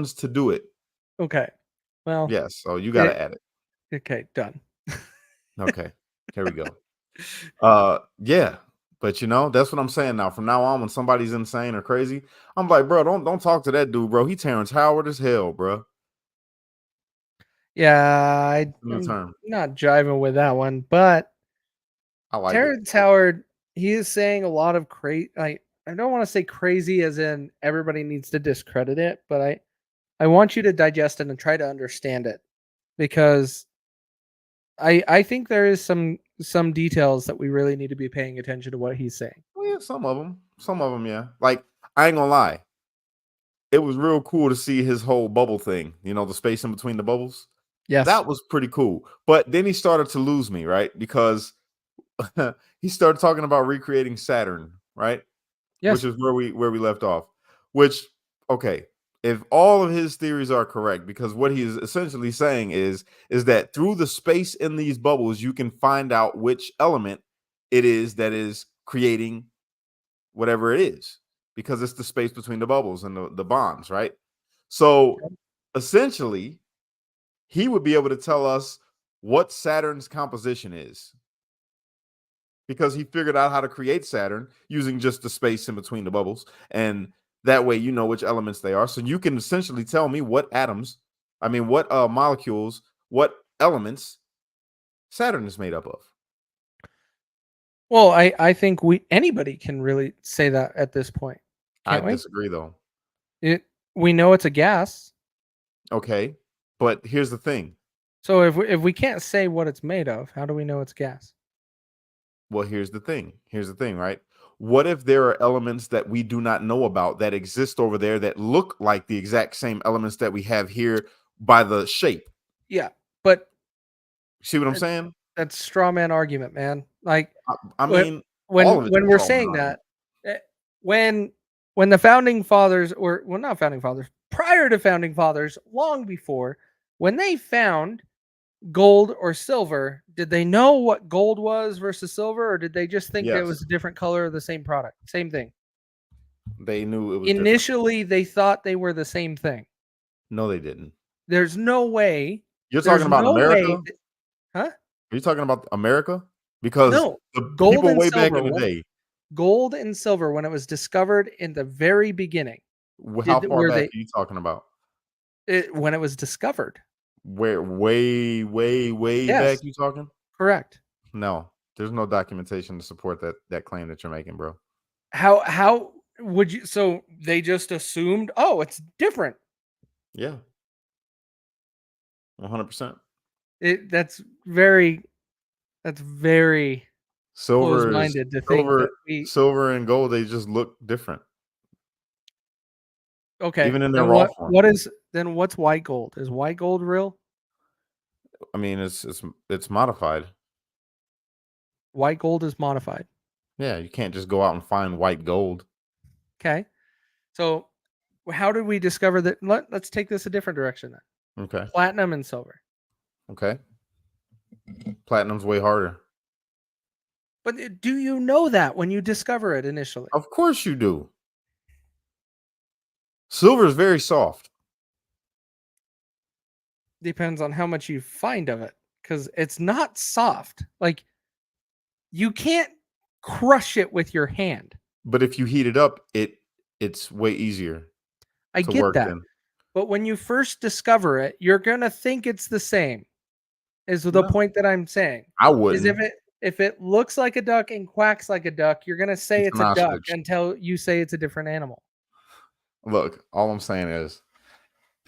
to do it. Okay. Well, Yes, so you got to add it. okay, done. Okay, here we go. Yeah, but that's what I'm saying now. From now on, when somebody's insane or crazy, I'm like, bro, don't talk to that dude, bro. He Terrance Howard as hell, bro. Yeah, In the I'm term, not jiving with that one, but I like it. Terrence Howard, he is saying a lot of crazy. I don't want to say crazy as in everybody needs to discredit it, but I want you to digest it and try to understand it because I think there is some details that we really need to be paying attention to what he's saying. Well, yeah, some of them, yeah. Like I ain't gonna lie, it was real cool to see his whole bubble thing. The space in between the bubbles. Yes. That was pretty cool. But then he started to lose me, right? Because he started talking about recreating Saturn, right? Which Yes. is where we left off. Which, okay, if all of his theories are correct, because what he is essentially saying is that through the space in these bubbles, you can find out which element it is that is creating whatever it is, because it's the space between the bubbles and the bonds, right? So essentially, he would be able to tell us what Saturn's composition is, because he figured out how to create Saturn using just the space in between the bubbles. And that way, you know which elements they are. So you can essentially tell me what what molecules, what elements Saturn is made up of. Well, I think anybody can really say that at this point, I can't we? disagree, though. We know it's a gas. Okay. But here's the thing. So if we can't say what it's made of, how do we know it's gas? Well, here's the thing. Here's the thing, right? What if there are elements that we do not know about that exist over there that look like the exact same elements that we have here by the shape? Yeah, but See what I'm that- saying? that's straw man argument, man. Like I mean, all when of it's when we're straw man saying argument. that, eh, when when the founding fathers, or well, not founding fathers, prior to founding fathers, long before, when they found gold or silver, did they know what gold was versus silver, or did they just think it was Yes, a different color of the same product, same thing? they knew it was different. Initially, they thought they were the same thing. No, they didn't. There's no way. You're talking There's about no America? way. Are Huh? you talking about America? Because No. the Gold people and way back silver. in the day, Gold and silver, when it was discovered in the very beginning, how far were back they are you talking about? when it was discovered? Where way, way, way back Yes, you talking? correct. No, there's no documentation to support that claim that you're making, bro. How would you? So they just assumed, oh, it's different. Yeah, 100%. It that's very Silver is close-minded to think silver, that we. silver and gold. They just look different, Okay, even in their then raw what? form. What is then? What's white gold? Is white gold real? I mean, it's modified. White gold is modified. Yeah, you can't just go out and find white gold. Okay, so how did we discover that? Let's take this a different direction then. Okay, Platinum and silver. okay. Platinum's way harder. But do you know that when you discover it initially? Of course you do. Silver is very soft. Depends on how much you find of it, because it's not soft. Like you can't crush it with your hand. But if you heat it up, it's way easier I to get work that. than. But when you first discover it, you're gonna think it's the same. Is the No, point that I'm saying. I Is wouldn't. if it looks like a duck and quacks like a duck, you're gonna say It's it's an a duck ostrich. until you say it's a different animal. Look, all I'm saying is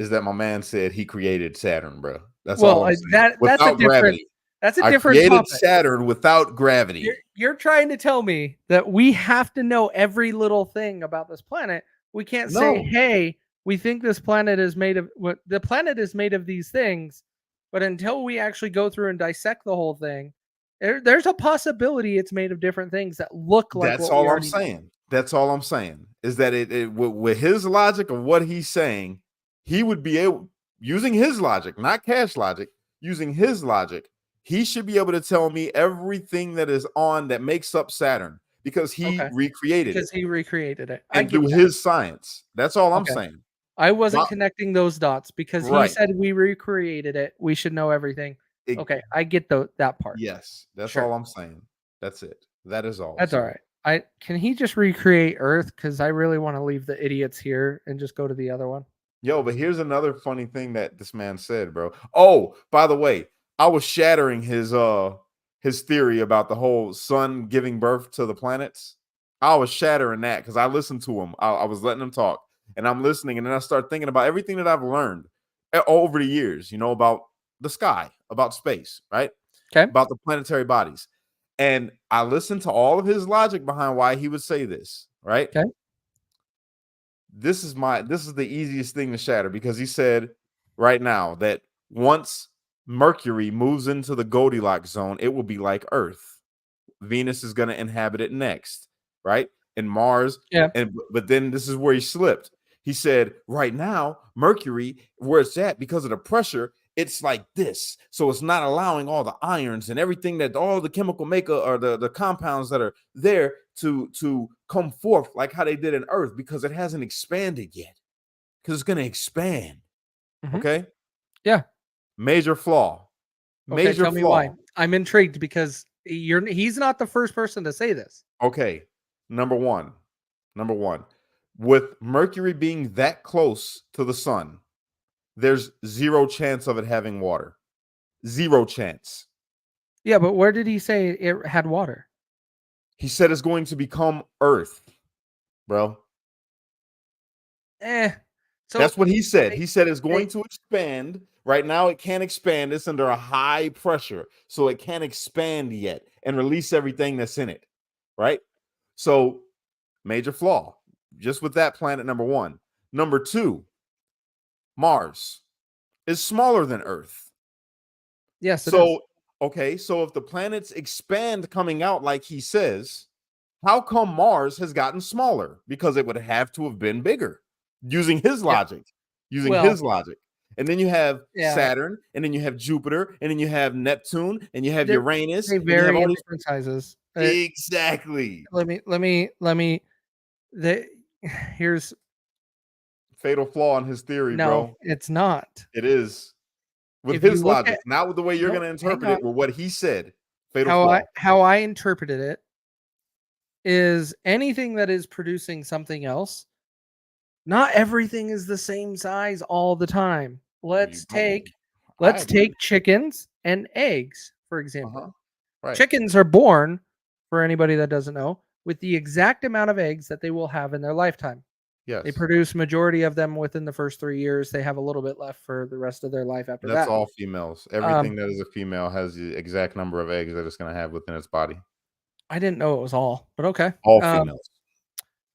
that my man said he created Saturn, bro. That's all Well, I'm saying. that's a Without different gravity. that's a I different created topic. Saturn without You're gravity. you're trying to tell me that we have to know every little thing about this planet. We can't say, No, "Hey, we think this planet is made of what the planet is made of these things," but until we actually go through and dissect the whole thing, there's a possibility it's made of different things that look like that's what we all I'm already know. saying. That's all I'm saying is that with his logic of what he's saying, he would be able, using his logic, not Cash logic, using his logic, he should be able to tell me everything that is on that makes up Saturn because he Okay, recreated it because he recreated it. I and get through that. his science. That's all I'm Okay, saying. I wasn't Wow. connecting those dots because he Right. said we recreated it. We should know everything. It- Okay, I get that part. yes, that's Sure. all I'm saying. That's it. That is all, That's all sir. right. I can he just recreate Earth because I really want to leave the idiots here and just go to the other one. Yo, but here's another funny thing that this man said, bro. Oh, by the way, I was shattering his theory about the whole sun giving birth to the planets. I was shattering that because I listened to him. I was letting him talk, and I'm listening, and then I start thinking about everything that I've learned over the years, about the sky, about space, right? Okay. About the planetary bodies. And I listened to all of his logic behind why he would say this, right? Okay. This is the easiest thing to shatter because he said right now that once Mercury moves into the Goldilocks zone, it will be like Earth. Venus is going to inhabit it next, right? And Mars. Yeah. But then this is where he slipped. He said, right now, Mercury, where it's at, because of the pressure, it's like this. So it's not allowing all the ions and everything that all the chemical maker or the compounds that are there to come forth like how they did in Earth because it hasn't expanded yet. Because it's going to expand. Mhm. Okay. Yeah. Major flaw. Okay. Major Tell me why. flaw. I'm intrigued because he's not the first person to say this. Okay. Number one. With Mercury being that close to the sun, there's zero chance of it having water. Zero chance. Yeah, but where did he say it had water? He said it's going to become Earth, bro. So That's what he said. they, He said it's they going to expand. Right now, it can't expand. It's under a high pressure, so it can't expand yet and release everything that's in it. Right? So, major flaw just with that planet, number one. Number two, Mars is smaller than Earth. yes, it is. So, okay, so if the planets expand coming out like he says, how come Mars has gotten smaller? Because it would have to have been bigger using his Yeah. logic. Using Well, his logic. And then you have yeah. Saturn, and then you have Jupiter, and then you have Neptune, and you have They Uranus, they and you have vary all in these. different sizes. Exactly. Let me. The here's Fatal flaw in his theory, no, bro. it's not. It is with If you his look logic, at not with the way you're no, going to hang interpret on. it, with what he said. Fatal flaw. How I interpreted it is anything that is producing something else. Not everything is the same size all the time. You don't- I Let's agree. take chickens and eggs, for Uh huh. example. Right. Chickens are born, for anybody that doesn't know, with the exact amount of eggs that they will have in their lifetime. They Yes. produce majority of them within the first 3 years. They have a little bit left for the rest of their life after That's that. all females. Um, Everything that is a female has the exact number of eggs that it's going to have within its body. I didn't know it was all, but okay. All females.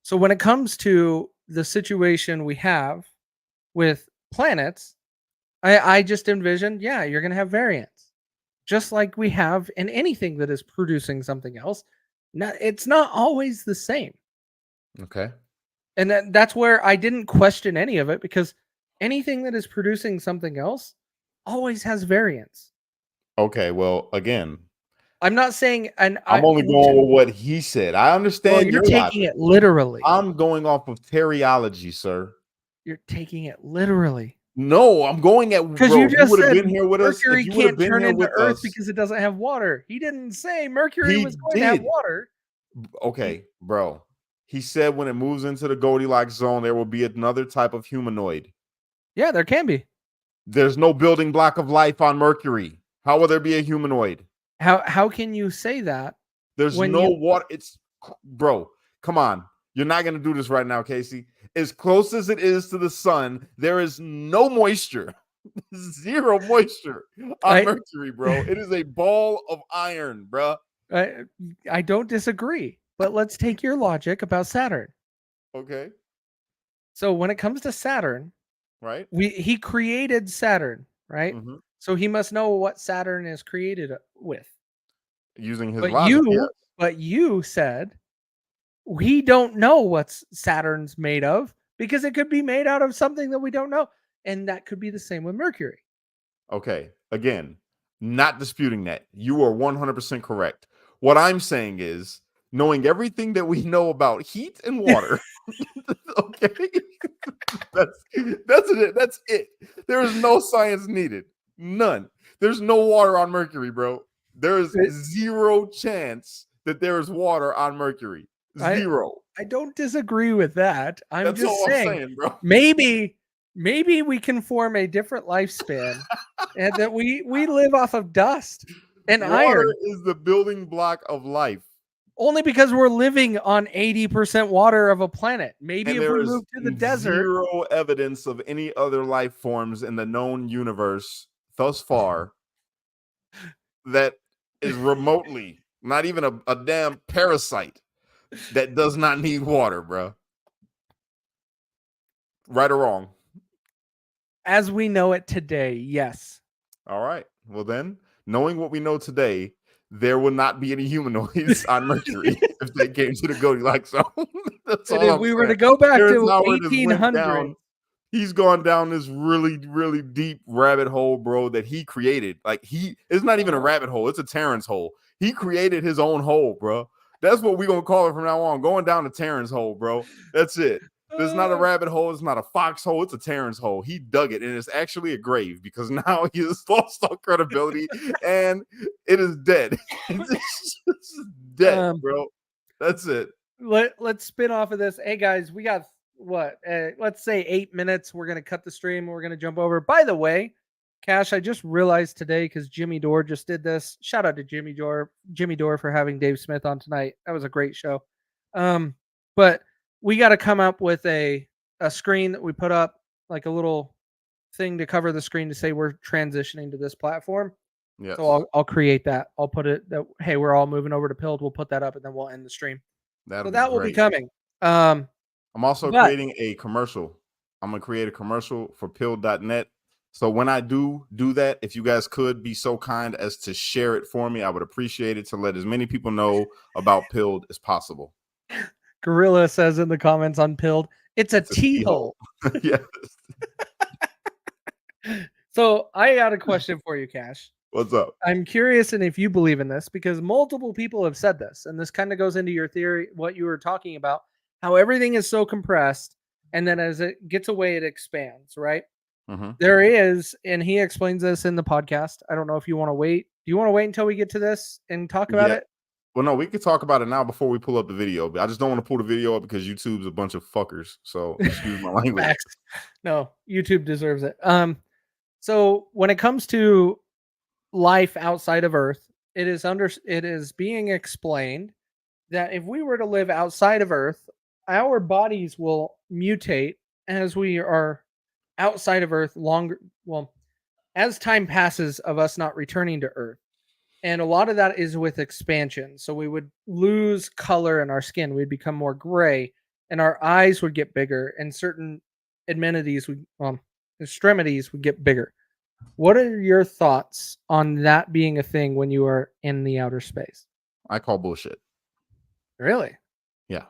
So when it comes to the situation we have with planets, I just envisioned, yeah, you're going to have variance, just like we have in anything that is producing something else. It's not always the same. Okay. And that's where I didn't question any of it because anything that is producing something else always has variance. Okay. Well, again, I'm not saying, and I'm only going with what he said. I well, understand you're your taking logic. it literally. I'm going off of teriology, sir. You're taking it literally No, I'm going at because you bro. If you just would have said been here with us, if Mercury you would have can't been turn here into with Earth us, because it doesn't have water. He didn't say Mercury he was going to have did. water. He, Okay, bro. He said when it moves into the Goldilocks zone, there will be another type of humanoid. yeah, there can be. There's no building block of life on Mercury. How will there be a humanoid? How can you say that There's when no you water. It's bro. Come on. You're not gonna do this right now, Casey. As close as it is to the sun, there is no moisture. Zero moisture on I Mercury, bro. It is a ball of iron, bro. I I don't disagree, but let's take your logic about Saturn. Okay, So when it comes to Saturn, right? he created Saturn, right? Hmm. So he must know what Saturn is created with. Using his But logic, yes. you said we don't know what Saturn's made of because it could be made out of something that we don't know. And that could be the same with Mercury. Okay, again, not disputing that. You are 100% correct. What I'm saying is, knowing everything that we know about heat and water. Okay, that's it. That's it. There is no science needed. None. There's no water on Mercury, bro. There is It- zero chance that there is water on Mercury. I Zero. I don't disagree with that. I'm That's just all I'm saying saying, bro. maybe we can form a different lifespan and that we live off of dust and Water iron is the building block of life. only because we're living on 80% water of a planet. Maybe And if we there is move to the desert, zero evidence of any other life forms in the known universe thus far that is remotely, not even a damn parasite, that does not need water, bro. Right or wrong? as we know it today, yes. All right. Well, then, knowing what we know today, there will not be any humanoids on Mercury if they came to the Goldilocks zone. That's And all if I'm we were to saying. go back Terrence to Howard has went 1800, down. He's gone down this really, really deep rabbit hole, bro, that he created. Like it's not even a rabbit hole; it's a Terrence hole. He created his own hole, bro. That's what we're gonna call it from now on. Going down the Terrence hole, bro. That's it. There's not a rabbit hole. It's not a foxhole. It's a Terrence hole. He dug it, and it's actually a grave because now he has lost all credibility, and it is dead. It's just dead, bro. That's it. let's spin off of this. Hey guys, we got what? Let's say 8 minutes. We're gonna cut the stream. We're gonna jump over. By the way, Cash, I just realized today because Jimmy Dore just did this. Shout out to Jimmy Dore for having Dave Smith on tonight. That was a great show. But we got to come up with a screen that we put up, like a little thing to cover the screen to say we're transitioning to this platform. Yes. So I'll create that. I'll put it that hey, we're all moving over to Pilled. We'll put that up and then we'll end the stream. That'll So be that will be great. coming. I'm also but- creating a commercial. I'm gonna create a commercial for pill.net. So when I do that, if you guys could be so kind as to share it for me, I would appreciate it to let as many people know about Pilled as possible. Gorilla says in the comments on Pilled, it's a T-hole. Yes. So I got a question for you, Cash. What's up? I'm curious and if you believe in this because multiple people have said this, and this kind of goes into your theory, what you were talking about, how everything is so compressed, and then as it gets away, it expands, right? Mm-hmm. There is, and he explains this in the podcast. I don't know if you want to wait. Do you want to wait until we get to this and talk about it? Well, no, we could talk about it now before we pull up the video. But I just don't want to pull the video up because YouTube's a bunch of fuckers. So excuse my language. No, YouTube deserves it. So when it comes to life outside of Earth, it is being explained that if we were to live outside of Earth, our bodies will mutate as we are outside of Earth longer. Well, as time passes of us not returning to Earth. And a lot of that is with expansion. So we would lose color in our skin. We'd become more gray and our eyes would get bigger and certain extremities would get bigger. What are your thoughts on that being a thing when you are in the outer space? I call bullshit. Really? Yeah.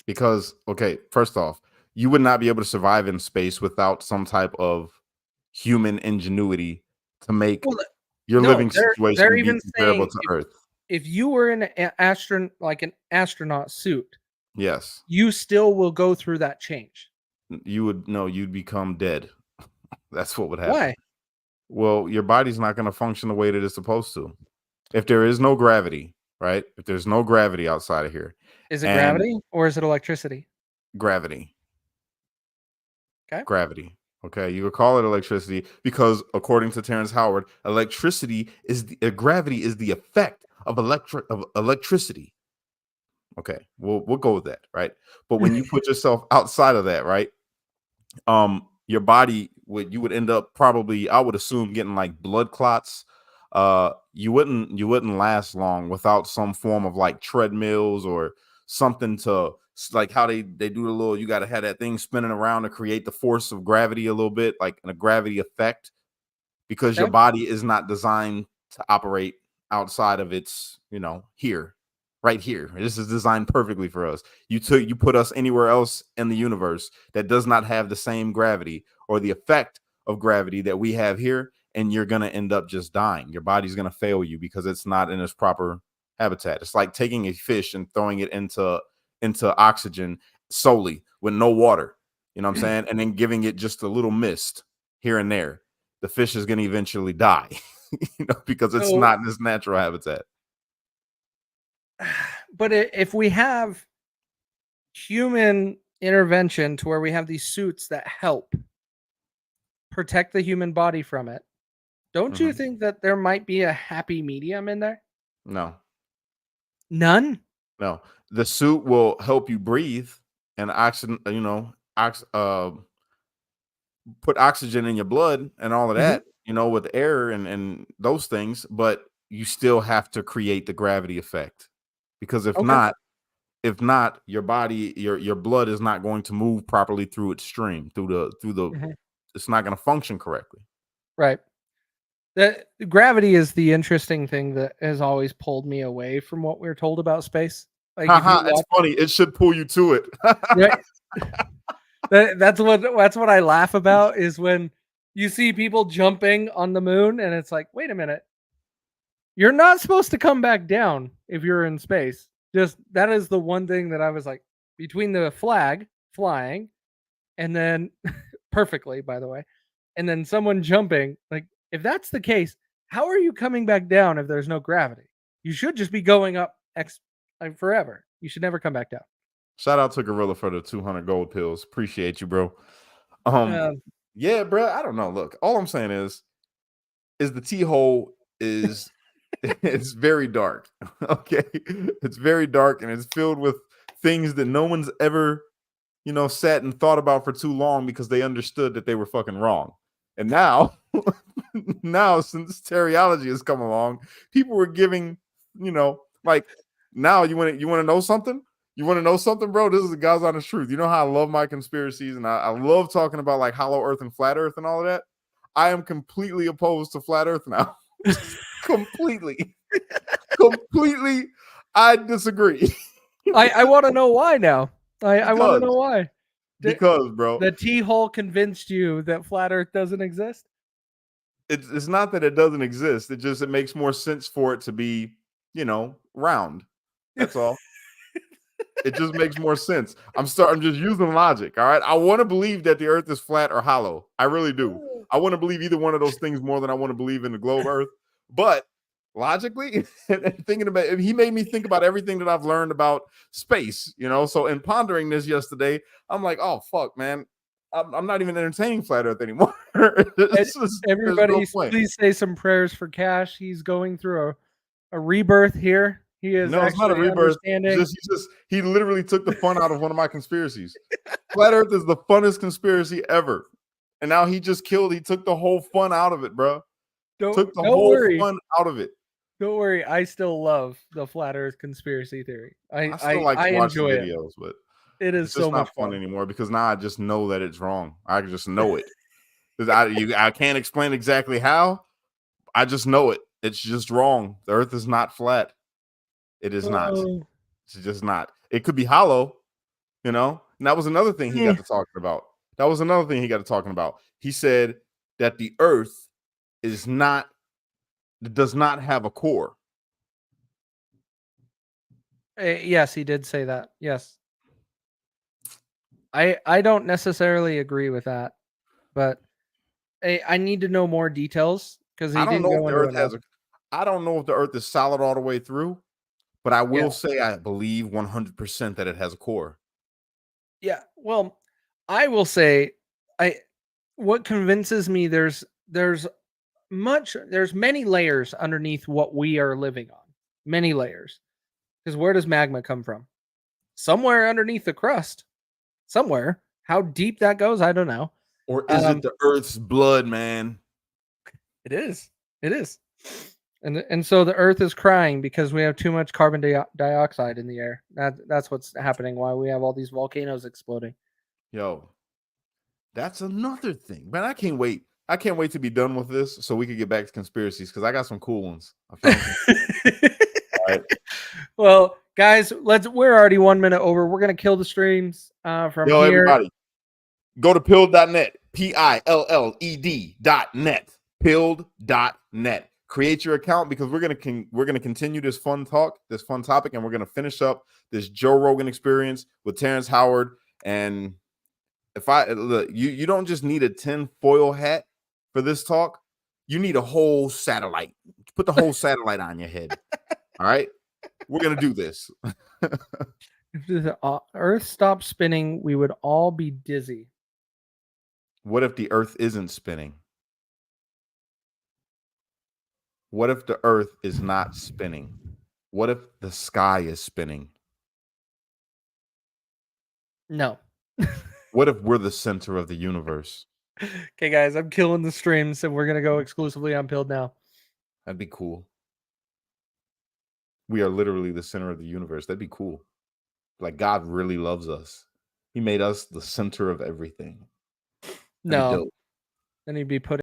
Because, okay, first off, you would not be able to survive in space without some type of human ingenuity to make your living situation be comparable to Earth. If you were in an astronaut suit, yes, you still will go through that change. You'd become dead. That's what would happen. Why? Well, your body's not going to function the way that it's supposed to. If there is no gravity, right? If there's no gravity outside of here. Is it gravity or is it electricity? Gravity. Okay. Gravity. Okay, you would call it electricity because, according to Terrance Howard, gravity is the effect of electricity. Okay, we'll go with that, right? But when you put yourself outside of that, right, your body would end up probably, I would assume, getting like blood clots. You wouldn't last long without some form of like treadmills or something to, like how they do the little, you got to have that thing spinning around to create the force of gravity a little bit, like a gravity effect, because your body is not designed to operate outside of its, right here. This is designed perfectly for us. You put us anywhere else in the universe that does not have the same gravity or the effect of gravity that we have here, and you're going to end up just dying. Your body's going to fail you because it's not in its proper habitat. It's like taking a fish and throwing it into into oxygen solely with no water. You know what I'm saying? And then giving it just a little mist here and there. The fish is going to eventually die, because it's So, not in its natural habitat. but if we have human intervention to where we have these suits that help protect the human body from it, don't you think that there might be a happy medium in there? No, None? no. The suit will help you breathe and oxygen, put oxygen in your blood and all of Mhm. that, with air and those things, but you still have to create the gravity effect, because Okay. if not, your body, your blood is not going to move properly through its stream, through the Mhm. it's not going to function correctly. Right. The gravity is the interesting thing that has always pulled me away from what we're told about space. Like if you Haha, it's watch, funny. It should pull you to it. right, that's what I laugh about is when you see people jumping on the moon and it's like, wait a minute, you're not supposed to come back down if you're in space. Just that is the one thing that I was like, between the flag flying and then perfectly, by the way, and then someone jumping, like if that's the case, how are you coming back down if there's no gravity? You should just be going up like forever. You should never come back down. Shout out to Gorilla for the 200 gold pills. Appreciate you, bro. Um, Um, yeah, bro. I don't know. Look, all I'm saying is the T hole is it's very dark. Okay, it's very dark and it's filled with things that no one's ever sat and thought about for too long, because they understood that they were fucking wrong. And now, now since teriology has come along, people were giving, like, now you want to know something? You want to know something, bro? This is the God's honest truth. You know how I love my conspiracies and I love talking about like hollow earth and flat earth and all of that. I am completely opposed to flat earth now. completely, completely. I disagree. I want to know why now. I want to know because why. because bro, The T hole convinced you that flat Earth doesn't exist. it's not that it doesn't exist. It makes more sense for it to be, round. That's all. It just makes more sense. I'm just using logic. All right. I want to believe that the earth is flat or hollow. I really do. I want to believe either one of those things more than I want to believe in the globe earth. But logically, and thinking about it, he made me think about everything that I've learned about space, So in pondering this yesterday, I'm like, oh fuck, man. I'm not even entertaining flat earth anymore. There's no Everybody, point. please say some prayers for Cash. He's going through a rebirth here. He is No, it's not a actually rebirth. understanding. He literally took the fun out of one of my conspiracies. Flat Earth is the funnest conspiracy ever. And now he took the whole fun out of it, bro. Took the Don't whole worry. fun out of it. Don't worry. I still love the flat Earth conspiracy theory. I still like to I watch the enjoy it. videos, but It is it's just so much not fun fun. anymore because now I just know that it's wrong. I just know it. I can't explain exactly how. I just know it. It's just wrong. The earth is not flat. It is not. Oh. It's just not. It could be hollow, And that was another thing he got to talking about. He said that the earth does not have a core. Yes, he did say that. Yes. I don't necessarily agree with that, but I need to know more details because I he don't didn't know if go the into earth enough. I don't know if the earth is solid all the way through, but I Yeah. will say I believe 100% that it has a core. Yeah. Well, I will say I what convinces me there's many layers underneath what we are living on. Many layers. Because where does magma come from? Somewhere underneath the crust. Somewhere. How deep that goes, I don't know. Or is it the earth's blood, man? It is. It is. And so the earth is crying because we have too much carbon dioxide in the air. That's what's happening why we have all these volcanoes exploding. Yo, that's another thing. Man, I can't wait. I can't wait to be done with this so we can get back to conspiracies because I got some cool ones. I found some. All right. Well, guys, we're already 1 minute over. We're gonna kill the streams from Yo, here. everybody, go to pilled.net, PILLED.net, pilled.net. create your account because we're gonna continue this fun topic, and we're gonna finish up this Joe Rogan experience with Terrance Howard. And if I look, you don't just need a tinfoil hat for this talk. You need a whole satellite. Put the whole satellite on your head. All right, we're gonna do this. If the Earth stopped spinning, we would all be dizzy. What if the Earth isn't spinning? What if the Earth is not spinning? What if the sky is spinning? No. What if we're the center of the universe? Okay, guys, I'm killing the stream, so we're gonna go exclusively on Pilled now. That'd be cool. We are literally the center of the universe. That'd be cool. Like God really loves us. He made us the center of everything. That'd be No, dope. then he'd be putting